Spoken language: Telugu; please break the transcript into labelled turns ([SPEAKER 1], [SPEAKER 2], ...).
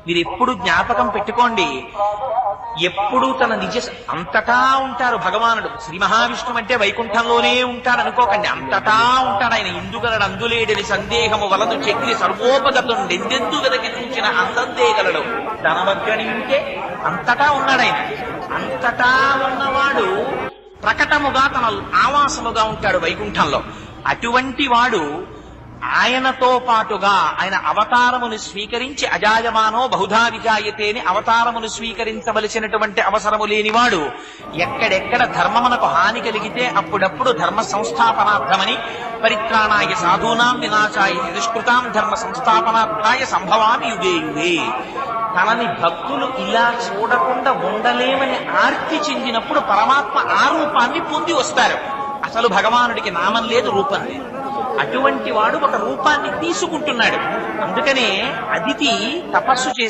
[SPEAKER 1] మీరు ఎప్పుడు జ్ఞాపకం పెట్టుకోండి, ఎప్పుడు తన నిజ అంతటా ఉంటారు భగవానుడు. శ్రీ మహావిష్ణువు అంటే వైకుంఠంలోనే ఉంటాడు అనుకోకండి, అంతటా ఉంటాడు ఆయన. ఇందుగలడు అందులేడని సందేహము వలదు చక్రి సర్వోపగతుండి ఎందెందు వెదకి చూచిన అంతందేగలడు ధనవగ్రని ఉంటే అంతటా ఉన్నాడు ఆయన. అంతటా ఉన్నవాడు ప్రకటముగా తన ఆవాసముగా ఉంటాడు వైకుంఠంలో. అటువంటి వాడు ఆయనతో పాటుగా ఆయన అవతారమును స్వీకరించి అజాయమానో బహుధా విజాయతేని అవతారమును స్వీకరించవలసినటువంటి అవసరము లేనివాడు ఎక్కడెక్కడ ధర్మమునకు హాని కలిగితే అప్పుడప్పుడు ధర్మ సంస్థాపనార్థమని పరిత్రాణాయ సాధూనాం వినాశాయ దుష్కృతాం ధర్మ సంస్థాపనార్థాయ సంభవామి యుగే యుగే. తనని భక్తులు ఇలా చూడకుండా ఉండలేమని ఆర్తి చెందినప్పుడు పరమాత్మ ఆ రూపాన్ని పొంది వస్తారు. అసలు భగవానుడికి నామం లేదు, రూపం లేదు. అటువంటి వాడు ఒక రూపాన్ని తీసుకుంటున్నాడు. అందుకనే అదితి తపస్సు చేసి